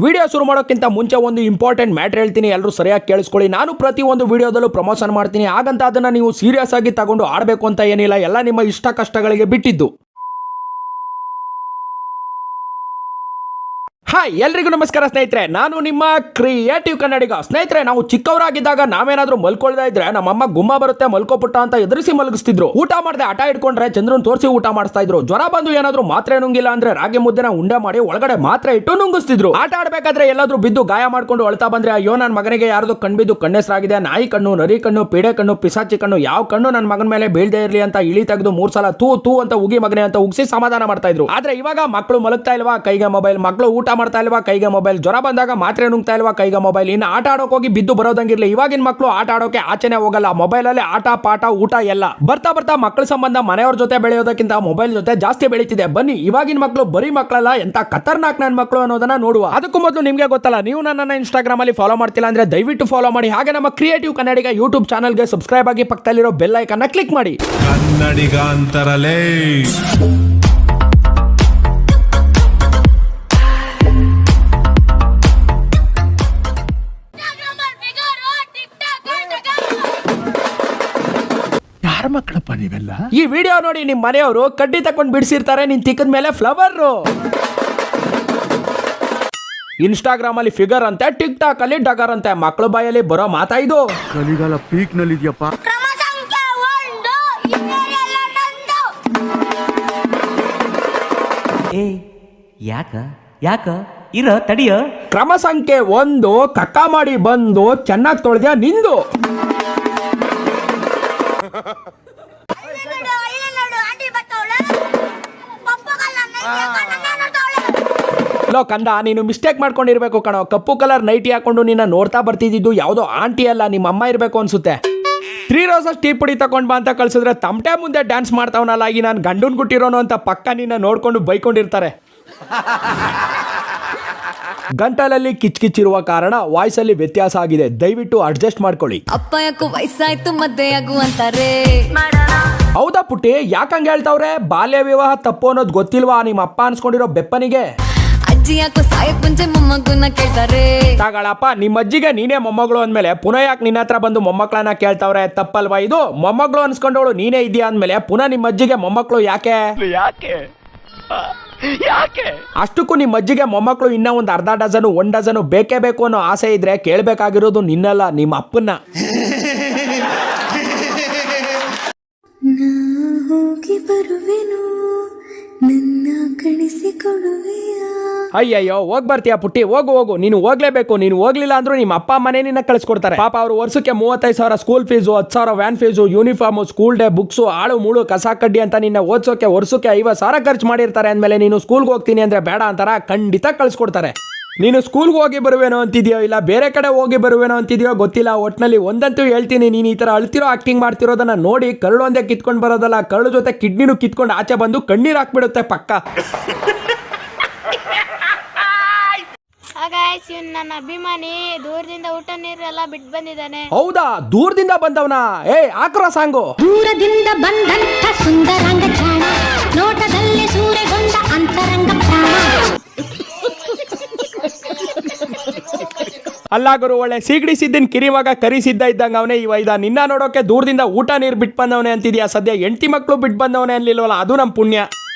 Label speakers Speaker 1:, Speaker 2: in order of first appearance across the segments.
Speaker 1: Video ಶುರು ಮಾಡೋಕ್ಕಿಂತ ಮುಂಚೆ ಒಂದು ಇಂಪಾರ್ಟೆಂಟ್ ಮ್ಯಾಟರ್ ಹೇಳ್ತೀನಿ, ಎಲ್ಲರೂ ಸರಿಯಾಗಿ ಕೇಳಿಸ್ಕೊಳ್ಳಿ. ನಾನು ಪ್ರತಿ ಒಂದು ವಿಡಿಯೋದಲ್ಲೂ ಪ್ರಮೋಷನ್ ಮಾಡ್ತೀನಿ, ಹಾಗಂತ ಅದನ್ನ ನೀವು ಸೀರಿಯಸ್ ಆಗಿ ತಗೊಂಡು ಆಡಬೇಕು ಅಂತ ಏನಿಲ್ಲ. ಎಲ್ಲ ನಿಮ್ಮ ಇಷ್ಟ ಕಷ್ಟಗಳಿಗೆ ಬಿಟ್ಟಿದ್ದು. ಹಾಯ್, ಎಲ್ರಿಗೂ ನಮಸ್ಕಾರ ಸ್ನೇಹಿತರೆ. ನಾನು ನಿಮ್ಮ ಕ್ರಿಯೇಟಿವ್ ಕನ್ನಡಿಗ. ಸ್ನೇಹಿತರೆ, ನಾವು ಚಿಕ್ಕವರಾಗಿದ್ದಾಗ ನಾವೇನಾದ್ರೂ ಮಲ್ಕೊಳ್ತಾ ಇದ್ರೆ ನಮ್ಮಮ್ಮ ಗುಮ್ಮ ಬರುತ್ತೆ ಮಲ್ಕೋಪುಟ್ಟ ಅಂತ ಎದುರಿಸಿ ಮಲಗಿಸ್ತಿದ್ರು. ಊಟ ಮಾಡದೆ ಆಟ ಇಟ್ಕೊಂಡ್ರೆ ಚಂದ್ರನ್ ತೋರಿಸಿ ಊಟ ಮಾಡಿಸ್ತಾ ಇದ್ರು. ಜ್ವರ ಬಂದು ಏನಾದ್ರೂ ಮಾತ್ರೆ ನುಂಗಿಲ್ಲ ಅಂದ್ರೆ ರಾಗಿ ಮುದ್ದೆನ ಉಂಡೆ ಮಾಡಿ ಒಳಗಡೆ ಮಾತ್ರೆ ಇಟ್ಟು ನುಂಗಿಸ್ತಿದ್ರು. ಆಟ ಆಡ್ಬೇಕಾದ್ರೆ ಎಲ್ಲಾದ್ರೂ ಬಿದ್ದು ಗಾಯ ಮಾಡ್ಕೊಂಡು ಅಳ್ತಾ ಬಂದ್ರೆ ಅಯ್ಯೋ ನನ್ನ ಮಗನಿಗೆ ಯಾರ್ದು ಕಣ್ಬಿದ್ದು ಕಣ್ಣೆಸರಾಗಿದೆ, ನಾಯಿ ಕಣ್ಣು, ನರಿ ಕಣ್ಣು, ಪೀಡೆ ಕಣ್ಣು, ಪಿಸಾಚಿ ಕಣ್ಣು, ಯಾವ ಕಣ್ಣು ನನ್ನ ಮಗನ ಮೇಲೆ ಬೀಳ್ದೇ ಇರ್ಲಿ ಅಂತ ಇಳಿ ತೆಗೆದು 3 ಸಲ ತೂ ತೂ ಅಂತ ಉಗಿ ಮಗನೆ ಅಂತ ಉಗಿಸಿ ಸಮಾಧಾನ ಮಾಡ್ತಾ ಇದ್ರು. ಆದ್ರೆ ಇವಾಗ ಮಕ್ಕಳು ಮಲಗ್ತಾ ಇಲ್ವಾ, ಕೈಗೆ ಮೊಬೈಲ್. ಮಕ್ಕಳು ಊಟ ಮಾಡ್ತಾ ಇಲ್ವಾ, ಕೈಗೆ ಮೊಬೈಲ್. ಜ್ವರ ಬಂದಾಗ ಮಾತ್ರೆ ನುಂಗ್ತಾ ಇಲ್ವಾ, ಕೈಗೆ ಮೊಬೈಲ್. ಇನ್ನು ಆಟ ಆಡೋಕೆ ಹೋಗಿ ಬಿದ್ದು ಬರೋದಂಗಿರ್ಲಿ. ಇವಾಗಿನ ಮಕ್ಕಳು ಆಟ ಆಡೋಕೆ ಆಚೆನೆ ಹೋಗಲ್ಲ, ಮೊಬೈಲ್ ಅಲ್ಲಿ ಆಟ ಪಾಠ ಊಟ ಎಲ್ಲ. ಬರ್ತಾ ಬರ್ತಾ ಮಕ್ಕಳ ಸಂಬಂಧ ಮನೆಯವ್ರ ಜೊತೆ ಬೆಳೆಯೋದಕ್ಕಿಂತ ಮೊಬೈಲ್ ಜೊತೆ ಜಾಸ್ತಿ ಬೆಳೀತಿದೆ. ಬನ್ನಿ, ಇವಾಗಿನ ಮಕ್ಕಳು ಬರೀ ಮಕ್ಕಳಲ್ಲ, ಎಂತ ಖತರ್ನಾಕ್ ನನ್ನ ಮಕ್ಕಳು ಅನ್ನೋದನ್ನ ನೋಡುವ. ಅದಕ್ಕೂ ಮೊದಲು ನಿಮ್ಗೆ ಗೊತ್ತಲ್ಲ, ನೀವು ನನ್ನನ್ನು ಇನ್ಸ್ಟಾಗ್ರಾಮ್ ಅಲ್ಲಿ ಫಾಲೋ ಮಾಡ್ತಿಲ್ಲ ಅಂದ್ರೆ ದಯವಿಟ್ಟು ಫಾಲೋ ಮಾಡಿ. ಹಾಗೆ ನಮ್ಮ ಕ್ರಿಯೇಟಿವ್ ಕನ್ನಡಿಗ ಯೂಟ್ಯೂಬ್ ಚಾನಲ್ಗೆ ಸಬ್ಸ್ಕ್ರೈಬ್ ಆಗಿ ಪಕ್ಕದಲ್ಲಿರೋ ಬೆಲ್ ಐಕಾನ್ ಕ್ಲಿಕ್ ಮಾಡಿ.
Speaker 2: ಕನ್ನಡಿಗ ಅಂತರಲೇ
Speaker 3: ಮಕ್ಕಳಪ್ಪ ನೀವೆಲ್ಲ.
Speaker 1: ಈ ವಿಡಿಯೋ ನೋಡಿ ನಿಮ್ ಮನೆಯವರು ಕಡ್ಡಿ ತಕೊಂಡು ಬಿಡಿಸಿರ್ತಾರೆ, ನಿನ್ ತಿಕ್ಕದ ಮೇಲೆ ಫ್ಲವರ್. ಇನ್ಸ್ಟಾಗ್ರಾಮ್ ಅಲ್ಲಿ ಫಿಗರ್ ಅಂತೆ, ಟಿಕ್ ಟಾಕ್ ಅಲ್ಲಿ ಡಗರ್ ಅಂತೆ. ಮಕ್ಕಳ ಬಾಯಲ್ಲಿ ಬರೋ ಮಾತಾ ಇದು.
Speaker 3: ಕಲಿಗಾಲ ಪೀಕ್ ನಲ್ಲಿ ಇದೆಯಪ್ಪ.
Speaker 4: ಏ ಯಾಕ ಯಾಕ ಇರ ತಡಿಯ.
Speaker 1: ಕ್ರಮ ಸಂಖ್ಯೆ 1, ಕಕ್ಕ ಮಾಡಿ ಬಂದು ಚೆನ್ನಾಗಿ ತೊಳೆದ್ಯಾ ನಿಂದು. ಲೋ ಕಂದ, ನೀನು ಮಿಸ್ಟೇಕ್ ಮಾಡ್ಕೊಂಡಿರ್ಬೇಕು ಕಣೋ. ಕಪ್ಪು ಕಲರ್ ನೈಟಿ ಹಾಕೊಂಡು ನಿನ್ನ ನೋಡ್ತಾ ಬರ್ತಿದ್ದು ಯಾವುದೋ ಆಂಟಿ ಅಲ್ಲ, ನಿಮ್ಮ ಅಮ್ಮ ಇರ್ಬೇಕು ಅನ್ಸುತ್ತೆ. 3 ರೋಸಸ್ ಟೀ ಪುಡಿ ತಕೊಂಡ್ ಬಾ ಅಂತ ಕಳ್ಸಿದ್ರೆ ತಮಟೆ ಮುಂದೆ ಡ್ಯಾನ್ಸ್ ಮಾಡ್ತಾವನಲ್ಲ, ಈ ನಾನು ಗಂಡನ್ ಗುಟ್ಟಿರೋನು ಅಂತ ಪಕ್ಕ ನಿನ್ನ ನೋಡ್ಕೊಂಡು ಬೈಕೊಂಡಿರ್ತಾರೆ. ಗಂಟಲಲ್ಲಿ ಕಿಚ್ಕಿಚ್ಚಿರುವ ಕಾರಣ ವಾಯ್ಸ್ ಅಲ್ಲಿ ವ್ಯತ್ಯಾಸ ಆಗಿದೆ, ದಯವಿಟ್ಟು ಅಡ್ಜಸ್ಟ್ ಮಾಡ್ಕೊಳ್ಳಿ.
Speaker 5: ಅಪ್ಪ ಯಾಕೋ ವಯಸ್ಸಾಯ್ತು ಮದ್ದೆಯಾಗು ಅಂತಾರೆ.
Speaker 1: ಹೌದಾ ಪುಟ್ಟಿ, ಯಾಕಂಗೆ ಹೇಳ್ತಾವ್ರೆ? ಬಾಲ್ಯ ವಿವಾಹ ತಪ್ಪು ಅನ್ನೋದು ಗೊತ್ತಿಲ್ವಾ ನಿಮ್ಮ ಅಪ್ಪ ಅನ್ಸ್ಕೊಂಡಿರೋ ಬೆಪ್ಪನಿಗೆ?
Speaker 5: ಅಜ್ಜಿ ಯಾಕೋ ಸಾಯಕ್ ಮುಂಚೆ ಮೊಮ್ಮಗುನ ಕೇಳ್ತಾರೆ.
Speaker 1: ತಗಳಪ್ಪ, ನಿಮ್ಮ ಅಜ್ಜಿಗೆ ನೀನೇ ಮೊಮ್ಮಗಳು ಅಂದ್ಮೇಲೆ ಪುನಃ ಯಾಕೆ ನಿನ್ನ ಹತ್ರ ಬಂದು ಮೊಮ್ಮಕ್ಕಳನ್ನ ಕೇಳ್ತಾವ್ರೆ? ತಪ್ಪಲ್ವಾ ಇದು? ಮೊಮ್ಮಗಳು ಅನ್ಸ್ಕೊಂಡವಳು ನೀನೇ ಇದೆಯಾ ಅಂದ್ಮೇಲೆ ಪುನಃ ನಿಮ್ಮ ಅಜ್ಜಿಗೆ ಮೊಮ್ಮಕ್ಕಳು ಯಾಕೆ? ಅಷ್ಟಕ್ಕೂ ನಿಮ್ಮ ಅಜ್ಜಿಗೆ ಮೊಮ್ಮಕ್ಕಳು ಇನ್ನ ಒಂದು ಅರ್ಧ ಡಜನು 1 ಡಜನು ಬೇಕೇ ಬೇಕು ಅನ್ನೋ ಆಸೆ ಇದ್ರೆ ಕೇಳಬೇಕಾಗಿರೋದು ನಿನ್ನಲ್ಲ, ನಿಮ್ಮ ಅಪ್ಪನ್ನ. ಅಯ್ಯಯ್ಯೋ, ಹೋಗ್ ಬರ್ತೀಯಾ ಪುಟ್ಟಿ? ಹೋಗು ಹೋಗು, ನೀನು ಹೋಗ್ಲೇಬೇಕು. ನೀನು ಹೋಗ್ಲಿಲ್ಲ ಅಂದ್ರೂ ನಿಮ್ಮ ಅಪ್ಪ ಮನೆ ನಿನ್ನ ಕಳಿಸ್ಕೊಡ್ತಾರೆ. ಪಾಪ ಅವರು ವರ್ಷಕ್ಕೆ 35,000 school fees, 10,000 van fees, uniform, school day books, ಆಳು ಮೂಳು ಕಸ ಕಡ್ಡಿ ಅಂತ ನಿನ್ನ ಓದ್ಸೋಕೆ ವರ್ಷಕ್ಕೆ 50,000 ಖರ್ಚು ಮಾಡಿರ್ತಾರೆ. ಅಂದ್ಮೇಲೆ ನೀನು ಸ್ಕೂಲ್ಗೆ ಹೋಗ್ತೀನಿ ಅಂದ್ರೆ ಬೇಡ ಅಂತಾರ? ಖಂಡಿತ ಕಳಿಸ್ಕೊಡ್ತಾರೆ. ನೀನು ಸ್ಕೂಲ್ಗೆ ಹೋಗಿ ಬರುವೇನೋ ಅಂತಿದ್ಯೋ, ಇಲ್ಲ ಬೇರೆ ಕಡೆ ಹೋಗಿ ಬರುವೇನೋ ಅಂತಿದ್ಯೋ ಗೊತ್ತಿಲ್ಲ. ಒಟ್ನಲ್ಲಿ ಒಂದಂತೂ ಹೇಳ್ತೀನಿ, ನೀನು ಈ ತರ ಅಳ್ತಿರೋ ಆಕ್ಟಿಂಗ್ ಮಾಡ್ತಿರೋದನ್ನ ನೋಡಿ ಕರಳು ಒಂದೇ ಕಿತ್ಕೊಂಡು ಬರೋದಲ್ಲ, ಕರಳು ಜೊತೆ ಕಿಡ್ನಿನೂ ಕಿತ್ಕೊಂಡು ಆಚೆ ಬಂದು ಕಣ್ಣೀರು ಹಾಕ್ಬಿಡುತ್ತೆ ಪಕ್ಕ.
Speaker 6: ನನ್ನ ಅಭಿಮಾನಿ ದೂರದಿಂದ ಊಟ ನೀರು ಎಲ್ಲ ಬಿಟ್ಟು ಬಂದಿದ್ದಾನೆ.
Speaker 1: ಹೌದಾ? ದೂರದಿಂದ ಬಂದವನ? ಏ ಆಕ್ರ ಸಾಂಗು.
Speaker 7: ದೂರದಿಂದ ಬಂದಂತ ಸುಂದರಂಗ ಚಾಣ, ನೋಟದಲ್ಲಿ ಸೂರೆಗೊಂಡ ಅಂತರಂಗ ಪ್ರಾಣ.
Speaker 1: ಅಲ್ಲ ಗುರು, ಒಳ್ಳೆ ಸೀಗಡಿ ಸಿದ್ದನ್ ಕಿರಿವಾಗ ಕರಿಸಿದ್ದ ಇದ್ದಂಗ ಅವನೇ ಇದ. ನಿನ್ನ ನೋಡೋಕೆ ದೂರದಿಂದ ಊಟ ನೀರು ಬಿಟ್ಟು ಬಂದವನೇ ಅಂತಿದ್ಯಾ. ಸದ್ಯ 8 ಮಕ್ಕಳು ಬಿಟ್ಟು ಬಂದವನೇ ಅನ್ಲಿಲ್ವಲ್ಲ, ಅದು ನಮ್ಮ ಪುಣ್ಯ.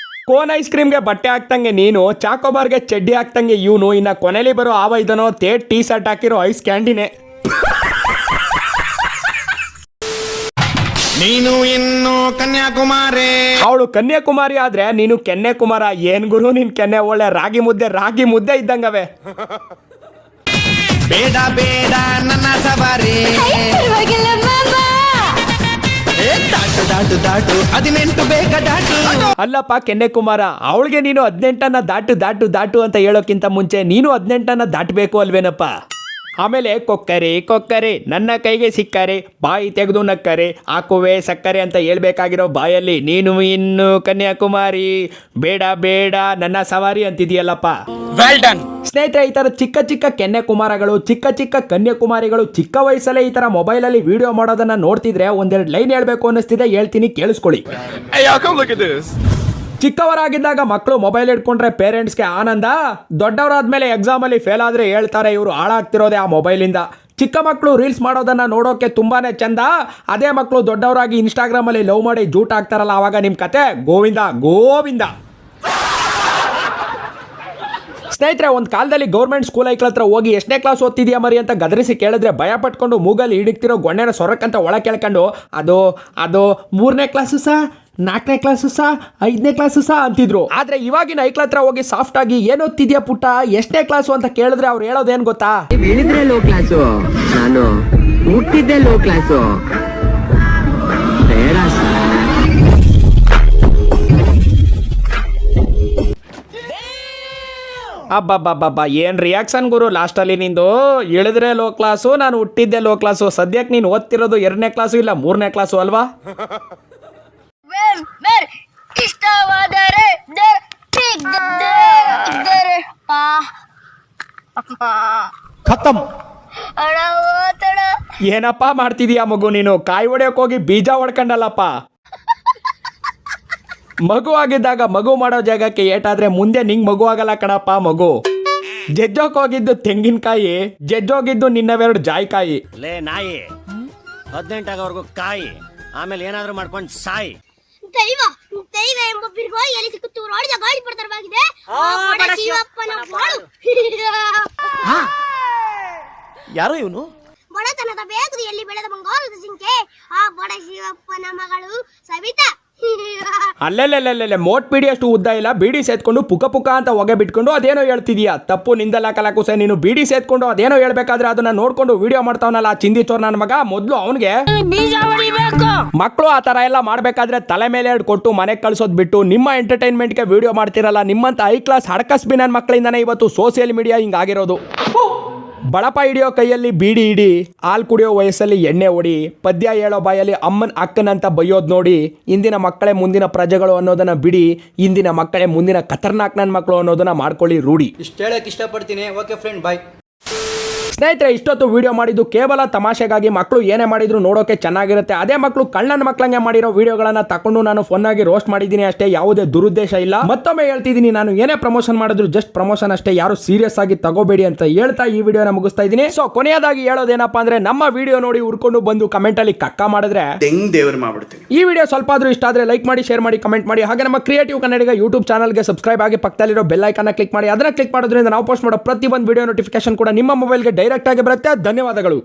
Speaker 1: ಕೋನ್ ಐಸ್ ಕ್ರೀಮ್ಗೆ ಬಟ್ಟೆ ಹಾಕ್ತಂಗೆ ನೀನು, ಚಾಕೋಬಾರ್ಗೆ ಚಡ್ಡಿ ಹಾಕ್ತಂಗೆ ಇವನು, ಇನ್ನ ಕೊನೆಲಿ ಬರೋ ಆವ ಇದನೋ ತೇಟ್ ಟೀ ಶರ್ಟ್ ಹಾಕಿರೋ ಐಸ್ ಕ್ಯಾಂಡಿನೇ.
Speaker 2: ನೀನು ಇನ್ನು ಕನ್ಯಾಕುಮಾರಿ.
Speaker 1: ಅವಳು ಕನ್ಯಾಕುಮಾರಿ ಆದ್ರೆ ನೀನು ಕೆನ್ನೆಕುಮಾರ. ಏನ್ ಗುರು ನಿನ್ ಕೆನ್ನೆ? ಒಳ್ಳೆ ರಾಗಿ ಮುದ್ದೆ ಇದ್ದಂಗವೆ.
Speaker 2: ಬೇಡ ಬೇಡ ನನ್ನ ಸವಾರಿ, ದಾಟು ದಾಟು 18 ಬೇಗ ದಾಟು.
Speaker 1: ಅಲ್ಲಪ್ಪ ಕೆನ್ನೆಕುಮಾರ, ಅವಳಿಗೆ ನೀನು 18 ದಾಟು ಅಂತ ಹೇಳೋಕ್ಕಿಂತ ಮುಂಚೆ ನೀನು 18 ದಾಟಬೇಕು ಅಲ್ವೇನಪ್ಪ? ಆಮೇಲೆ ಕೊಕ್ಕರೆ ನನ್ನ ಕೈಗೆ ಸಿಕ್ಕರೆ ಬಾಯಿ ತೆಗೆದು ನಕ್ಕರೆ ಹಾಕುವೆ ಸಕ್ಕರೆ ಅಂತ ಹೇಳ್ಬೇಕಾಗಿರೋ ಬಾಯಲ್ಲಿ ನೀನು ಇನ್ನು ಕನ್ಯಾಕುಮಾರಿ ಬೇಡ ಬೇಡ ನನ್ನ ಸವಾರಿ ಅಂತಿದೆಯಲ್ಲಪ್ಪ. ವೆಲ್ ಡನ್ ಸ್ನೇಹಿತರೆ. ಈ ತರ ಚಿಕ್ಕ ಚಿಕ್ಕ ಕನ್ಯಾಕುಮಾರಗಳು, ಚಿಕ್ಕ ಚಿಕ್ಕ ಕನ್ಯಾಕುಮಾರಿಗಳು ಚಿಕ್ಕ ವಯಸ್ಸಲ್ಲೇ ಈ ತರ ಮೊಬೈಲ್ ಅಲ್ಲಿ ವಿಡಿಯೋ ಮಾಡೋದನ್ನ ನೋಡ್ತಿದ್ರೆ ಒಂದೆರಡು ಲೈನ್ ಹೇಳ್ಬೇಕು ಅನ್ನಿಸ್ತಿದೆ, ಹೇಳ್ತೀನಿ ಕೇಳಿಸ್ಕೊಳ್ಳಿ. ಚಿಕ್ಕವರಾಗಿದ್ದಾಗ ಮಕ್ಕಳು ಮೊಬೈಲ್ ಇಟ್ಕೊಂಡ್ರೆ ಪೇರೆಂಟ್ಸ್ಗೆ ಆನಂದ, ದೊಡ್ಡವರಾದ್ಮೇಲೆ ಎಕ್ಸಾಮ್ ಅಲ್ಲಿ ಫೇಲ್ ಆದ್ರೆ ಹೇಳ್ತಾರೆ ಇವರು ಹಾಳಾಗ್ತಿರೋದೇ ಆ ಮೊಬೈಲಿಂದ. ಚಿಕ್ಕ ಮಕ್ಕಳು ರೀಲ್ಸ್ ಮಾಡೋದನ್ನ ನೋಡೋಕೆ ತುಂಬಾನೇ ಚಂದ, ಅದೇ ಮಕ್ಕಳು ದೊಡ್ಡವರಾಗಿ ಇನ್ಸ್ಟಾಗ್ರಾಮ್ ಅಲ್ಲಿ ಲವ್ ಮಾಡಿ ಜೂಟ್ ಆಗ್ತಾರಲ್ಲ, ಅವಾಗ ನಿಮ್ ಕತೆ ಗೋವಿಂದ ಗೋವಿಂದ. ಸ್ನೇಹಿತರೆ, ಒಂದು ಕಾಲದಲ್ಲಿ ಗೌರ್ಮೆಂಟ್ ಸ್ಕೂಲ್ ಐಕ್ಳ ಹತ್ರ ಹೋಗಿ ಎಷ್ಟನೇ ಕ್ಲಾಸ್ ಓದ್ತಿದ್ಯಾ ಮರಿ ಅಂತ ಗದರಿಸಿ ಕೇಳಿದ್ರೆ ಭಯ ಪಟ್ಕೊಂಡು ಮೂಗಲ್ಲಿ ಹಿಡಿಕ್ತಿರೋ ಗೊಣ್ಣೆನ ಸೊರಕ್ಕಂತ ಒಳ ಕೇಳ್ಕೊಂಡು ಅದು 3ನೇ ಕ್ಲಾಸು ಸಾ, 4ನೇ ಕ್ಲಾಸು ಸಾ, 5ನೇ ಕ್ಲಾಸು ಸಾ ಅಂತಿದ್ರು. ಆದ್ರೆ ಇವಾಗಿನ ಐಕ್ಳ ಹತ್ರ ಹೋಗಿ ಸಾಫ್ಟ್ ಆಗಿ ಏನು ಓದ್ತಿದ್ಯಾ ಪುಟ್ಟ, ಎಷ್ಟನೇ ಕ್ಲಾಸು ಅಂತ ಕೇಳಿದ್ರೆ ಅವ್ರು ಹೇಳೋದೇನು ಗೊತ್ತಾ?
Speaker 8: ಹೇಳಿದ್ರೆ ಲೋ ಕ್ಲಾಸು, ನಾನು ಹುಟ್ಟಿದ್ದೆ ಲೋ ಕ್ಲಾಸು. ಬೇಡ ಸರ್.
Speaker 1: ಅಬ್ಬಬ್ಬಬ್ಬಬ್ಬ, ಏನ್ ರಿಯಾಕ್ಷನ್ ಗುರು ಲಾಸ್ಟಲ್ಲಿ ನಿಂದು. ಇಳಿದ್ರೆ ಲೋ ಕ್ಲಾಸು, ನಾನು ಹುಟ್ಟಿದ್ದೆ ಲೋ ಕ್ಲಾಸು. ಸದ್ಯಕ್ಕೆ ನೀನು ಓದ್ತಿರೋದು 2ನೇ ಕ್ಲಾಸು ಇಲ್ಲ 3ನೇ ಕ್ಲಾಸು ಅಲ್ವಾ?
Speaker 6: ಇಷ್ಟವಾದರೆ
Speaker 1: ಏನಪ್ಪಾ ಮಾಡ್ತಿದೀಯಾ ಮಗು ನೀನು? ಕಾಯಿ ಹೊಡೆಯೋಕೆ ಹೋಗಿ ಬೀಜ ಹೊಡ್ಕೊಂಡಲ್ಲಪ್ಪ. ಮಗು ಆಗಿದ್ದಾಗ ಮಗು ಮಾಡೋ ಜಾಗಕ್ಕೆ ಏಟಾದ್ರೆ ಮುಂದೆ ನಿಂಗೆ ಮಗು ಆಗಲ್ಲ ಕಣಪ್ಪ ಮಗು. ಜಜ್ಜೋಕ್ ಹೋಗಿದ್ದು ತೆಂಗಿನಕಾಯಿ, ಜಜ್ಜೋಗಿದ್ದು ನಿನ್ನವೆರಡು ಜಾಯ್ಕಾಯಿ.
Speaker 9: ಲೇ ನಾಯಿ, 18 ಆಗೋವರೆಗೂ ಕಾಯಿ, ಆಮೇಲೆ ಏನಾದ್ರೂ ಮಾಡ್ಕೊಂಡು ಸಾಯಿ.
Speaker 6: ದೈವ ದೈವ ಎಂಬ ಬಿರುಗೋ ಎಲ್ಲಿ ಸಿಕ್ಕುತ್ತು ನೋಡಿದ ಗಾಳಿ ಪಡ್ತರವಾಗಿದೆ. ಶಿವಪ್ಪನ ಬಾಳು.
Speaker 9: ಯಾರು ಇವನು?
Speaker 6: ಬಡತನದ ಬೇಗುದಿಯಲ್ಲಿ ಬೆಳೆದ ಬಂಗಾರದ ಜಿಂಕೆ ಆ ಬಡ ಶಿವಪ್ಪನ ಮಗಳು ಸವಿತಾ.
Speaker 1: ಅಲ್ಲೆಲ್ಲೆಲ್ಲೆಲ್ಲೆ ಮೋಟ್ ಬಿಡಿ ಅಷ್ಟು ಉದ್ದ ಇಲ್ಲ, ಬೀಡಿ ಸೇತ್ಕೊಂಡು ಪುಕ ಪುಕ ಅಂತ ಹೊಗೆ ಬಿಟ್ಕೊಂಡು ಅದೇನೋ ಹೇಳ್ತಿದೀಯಾ. ತಪ್ಪು ನಿಂದಲ್ಲ ಕಲಾಕುಸೆ. ನೀನು ಬೀಡಿ ಸೇತ್ಕೊಂಡು ಅದೇನೋ ಹೇಳ್ಬೇಕಾದ್ರೆ ಅದನ್ನ ನೋಡ್ಕೊಂಡು ವಿಡಿಯೋ ಮಾಡ್ತಾವನಲ್ಲ ಆ ಚಿಂದಿ ಚೋರ್ ನನ್ನ ಮಗ. ಮೊದ್ಲು ಅವನಿಗೆ ಮಕ್ಕಳು ಆ ತರ ಎಲ್ಲ ಮಾಡ್ಬೇಕಾದ್ರೆ ತಲೆ ಮೇಲೆ 2 ಕೊಟ್ಟು ಮನೆಗೆ ಕಳ್ಸೋದ್ ಬಿಟ್ಟು ನಿಮ್ಮ ಎಂಟರ್ಟೈನ್ಮೆಂಟ್ಗೆ ವಿಡಿಯೋ ಮಾಡ್ತಿರಲ್ಲ. ನಿಮ್ಮಂತ ಹೈ ಕ್ಲಾಸ್ ಹಡಕಸ್ಬಿ ನನ್ನ ಮಕ್ಕಳಿಂದಾನೆ ಇವತ್ತು ಸೋಷಿಯಲ್ ಮೀಡಿಯಾ ಹಿಂಗಾಗಿರೋದು. ಬಳಪ ಹಿಡಿಯೋ ಕೈಯಲ್ಲಿ ಬೀಡಿ ಹಿಡಿ, ಹಾಲು ಕುಡಿಯೋ ವಯಸ್ಸಲ್ಲಿ ಎಣ್ಣೆ ಹೊಡಿ, ಪದ್ಯ ಹೇಳೋ ಬಾಯಲ್ಲಿ ಅಮ್ಮನ ಅಕ್ಕನಂತ ಬೈಯೋದು ನೋಡಿ. ಇಂದಿನ ಮಕ್ಕಳೇ ಮುಂದಿನ ಪ್ರಜೆಗಳು ಅನ್ನೋದನ್ನ ಬಿಡಿ, ಇಂದಿನ ಮಕ್ಕಳೇ ಮುಂದಿನ ಖತರ್ನಾಕ್ ನನ್ನ ಮಕ್ಕಳು ಅನ್ನೋದನ್ನ ಮಾಡ್ಕೊಳ್ಳಿ ರೂಢಿ.
Speaker 10: ಇಷ್ಟು ಹೇಳಕ್ ಇಷ್ಟಪಡ್ತೀನಿ. ಓಕೆ ಫ್ರೆಂಡ್, ಬಾಯ್.
Speaker 1: ಸ್ನೇಹಿತರೆ, ಇಷ್ಟೊತ್ತು ವಿಡಿಯೋ ಮಾಡಿದ್ದು ಕೇವಲ ತಮಾಷೆಗಾಗಿ. ಮಕ್ಕಳು ಏನೇ ಮಾಡಿದ್ರು ನೋಡೋಕೆ ಚೆನ್ನಾಗಿರುತ್ತೆ. ಅದೇ ಮಕ್ಕಳು ಕಳ್ಳನ ಮಕ್ಕಳಂಗೆ ಮಾಡಿರೋ ವಿಡಿಯೋಗಳನ್ನ ತಕೊಂಡು ನಾನು ಫನ್ ಆಗಿ ರೋಸ್ಟ್ ಮಾಡಿದ್ದೀನಿ ಅಷ್ಟೇ, ಯಾವುದೇ ದುರುದ್ದೇಶ ಇಲ್ಲ. ಮತ್ತೊಮ್ಮೆ ಹೇಳ್ತಿದ್ದೀನಿ, ನಾನು ಏನೇ ಪ್ರಮೋಷನ್ ಮಾಡಿದ್ರು ಜಸ್ಟ್ ಪ್ರಮೋಷನ್ ಅಷ್ಟೇ, ಯಾರು ಸೀರಿಯಸ್ ಆಗಿ ತಗೋಬೇಡಿ ಅಂತ ಹೇಳ್ತಾ ಈ ವಿಡಿಯೋನ ಮುಗಿಸ್ತಾ ಇದ್ದೀನಿ. ಸೊ ಕೊನೆಯದಾಗಿ ಹೇಳೋದೇನಪ್ಪ ಅಂದ್ರೆ, ನಮ್ಮ ವಿಡಿಯೋ ನೋಡಿ ಹುಡ್ಕೊಂಡು ಬಂದು ಕಮೆಂಟ್ ಅಲ್ಲಿ ಕಕ್ಕ ಮಾಡಿದ್ರೆ
Speaker 10: ದೇವ್ರು ಮಾಡ್ಬಿಡ್ತೀನಿ.
Speaker 1: ಈ ವಿಡಿಯೋ ಸ್ವಲ್ಪ ಆದ್ರೂ ಇಷ್ಟ ಆದ್ರೆ ಲೈಕ್ ಮಾಡಿ, ಶೇರ್ ಮಾಡಿ, ಕಮೆಂಟ್ ಮಾಡಿ. ಹಾಗೆ ನಮ್ಮ ಕ್ರಿಯೇಟಿವ್ ಕನ್ನಡಿಗ ಯೂಟ್ಯೂಬ್ ಚಾನಲ್ಗೆ ಸಬ್ಸ್ಕ್ರೈಬ್ ಆಗಿ ಪಕ್ಕದಲ್ಲಿರೋ ಬೆಲ್ ಐಕಾನ್ ಕ್ಲಿಕ್ ಮಾಡಿ. ಅದನ್ನ ಕ್ಲಿಕ್ ಮಾಡೋದ್ರಿಂದ ನಾವು ಪೋಸ್ಟ್ ಮಾಡೋ ಪ್ರತಿ ಒಂದು ವಿಡಿಯೋ ನೋಟಿಫಿಕೇಶನ್ ಕೂಡ ನಿಮ್ಮ ಮೊಬೈಲ್ಗೆ ಡೈರೆಕ್ಟ್ ಆಗಿ ಬರುತ್ತೆ. ಧನ್ಯವಾದಗಳು.